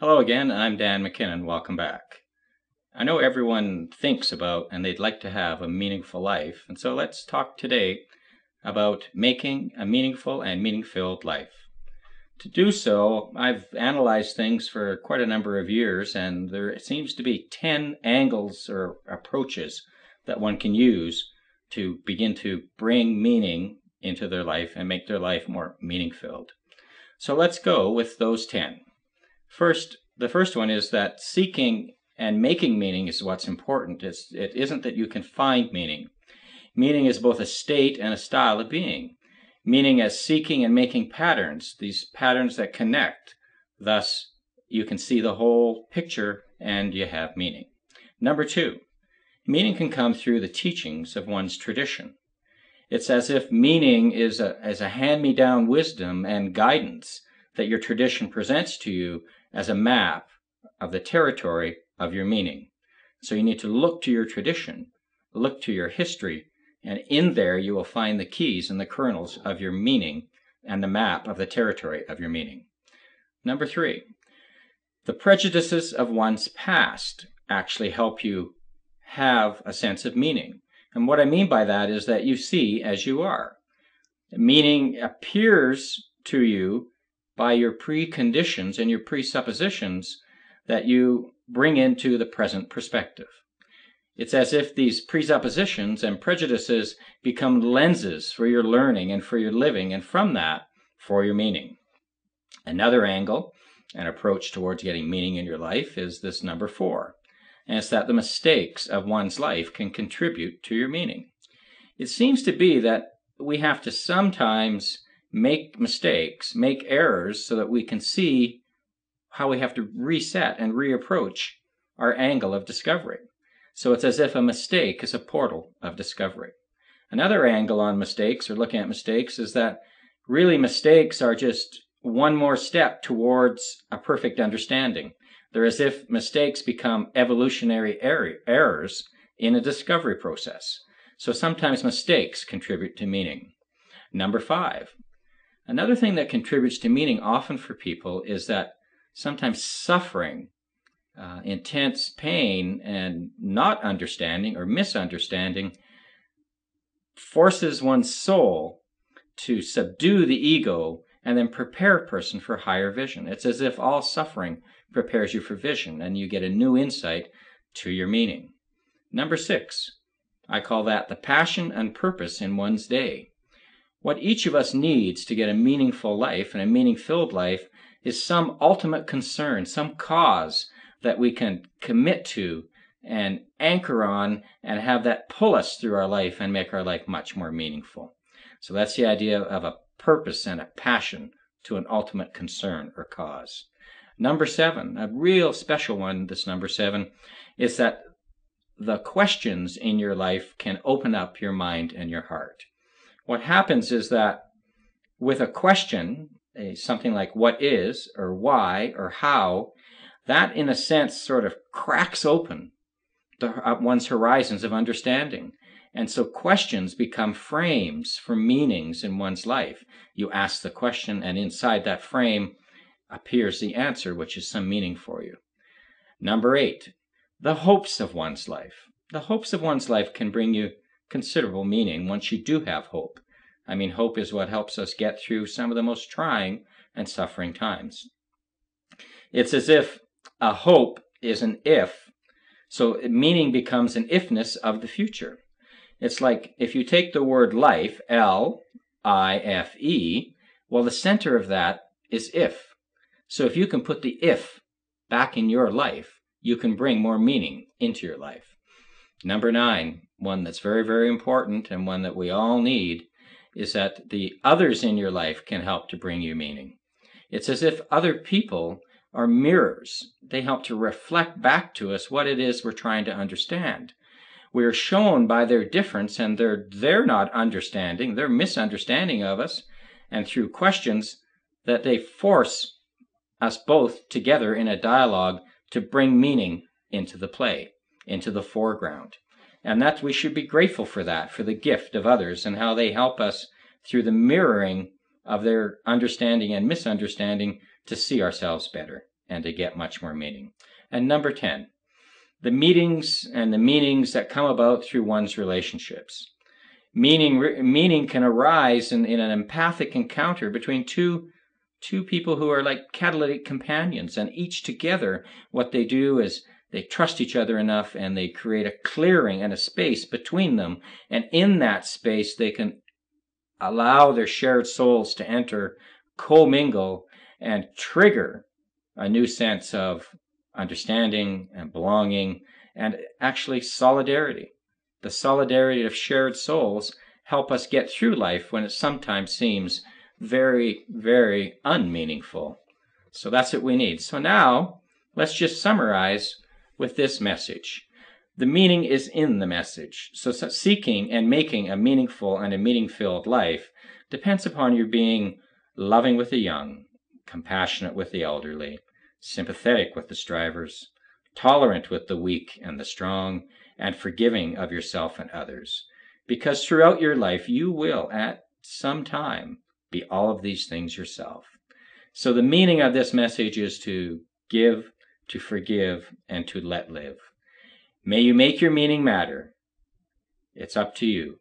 Hello again, I'm Dan McKinnon. Welcome back. I know everyone thinks about and they'd like to have a meaningful life, and so let's talk today about making a meaningful and meaning-filled life. To do so, I've analyzed things for quite a number of years, and there seems to be 10 angles or approaches that one can use to begin to bring meaning into their life and make their life more meaning-filled. So let's go with those 10. The first one is that seeking and making meaning is what's important. It isn't that you can find meaning. Meaning is both a state and a style of being. Meaning as seeking and making patterns, these patterns that connect. Thus, you can see the whole picture and you have meaning. Number 2, meaning can come through the teachings of one's tradition. It's as if meaning is a hand-me-down wisdom and guidance that your tradition presents to you as a map of the territory of your meaning. So you need to look to your tradition, look to your history, and in there you will find the keys and the kernels of your meaning and the map of the territory of your meaning. Number 3, the prejudices of one's past actually help you have a sense of meaning. And what I mean by that is that you see as you are. Meaning appears to you by your preconditions and your presuppositions that you bring into the present perspective. It's as if these presuppositions and prejudices become lenses for your learning and for your living, and from that, for your meaning. Another angle, an approach towards getting meaning in your life, is this number 4, and it's that the mistakes of one's life can contribute to your meaning. It seems to be that we have to sometimes make mistakes, make errors, so that we can see how we have to reset and reapproach our angle of discovery. So it's as if a mistake is a portal of discovery. Another angle on mistakes, or looking at mistakes, is that really mistakes are just one more step towards a perfect understanding. They're as if mistakes become evolutionary errors in a discovery process. So sometimes mistakes contribute to meaning. Number 5, another thing that contributes to meaning often for people is that sometimes suffering, intense pain, and not understanding or misunderstanding forces one's soul to subdue the ego and then prepare a person for higher vision. It's as if all suffering prepares you for vision and you get a new insight to your meaning. Number 6, I call that the passion and purpose in one's day. What each of us needs to get a meaningful life and a meaning-filled life is some ultimate concern, some cause that we can commit to and anchor on and have that pull us through our life and make our life much more meaningful. So that's the idea of a purpose and a passion to an ultimate concern or cause. Number 7, a real special one, this number 7, is that the questions in your life can open up your mind and your heart. What happens is that with a question, something like what is, or why, or how, that in a sense sort of cracks open one's horizons of understanding. And so questions become frames for meanings in one's life. You ask the question, and inside that frame appears the answer, which is some meaning for you. Number 8, the hopes of one's life. The hopes of one's life can bring you considerable meaning once you do have hope. I mean, hope is what helps us get through some of the most trying and suffering times. It's as if a hope is an if, so meaning becomes an ifness of the future. It's like if you take the word life, L-I-F-E, well, the center of that is if. So if you can put the if back in your life, you can bring more meaning into your life. Number 9, one that's very, very important and one that we all need, is that the others in your life can help to bring you meaning. It's as if other people are mirrors. They help to reflect back to us what it is we're trying to understand. We are shown by their difference and their not understanding, their misunderstanding of us, and through questions that they force us both together in a dialogue to bring meaning into the play, into the foreground. And that we should be grateful for that, for the gift of others and how they help us through the mirroring of their understanding and misunderstanding to see ourselves better. and they get much more meaning. And number 10, the meetings and the meanings that come about through one's relationships. Meaning can arise in an empathic encounter between two people who are like catalytic companions, and each together, what they do is they trust each other enough and they create a clearing and a space between them, and in that space they can allow their shared souls to enter, commingle, and trigger a new sense of understanding and belonging, and actually solidarity. The solidarity of shared souls help us get through life when it sometimes seems very, very unmeaningful. So that's what we need. So now, let's just summarize with this message. The meaning is in the message. So seeking and making a meaningful and a meaning-filled life depends upon your being loving with the young, compassionate with the elderly, sympathetic with the strivers, tolerant with the weak and the strong, and forgiving of yourself and others. Because throughout your life, you will, at some time, be all of these things yourself. So the meaning of this message is to give, to forgive, and to let live. May you make your meaning matter. It's up to you.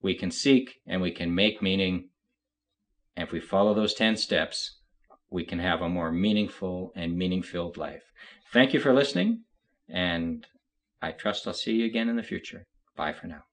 We can seek and we can make meaning. And if we follow those 10 steps, we can have a more meaningful and meaning-filled life. Thank you for listening, and I trust I'll see you again in the future. Bye for now.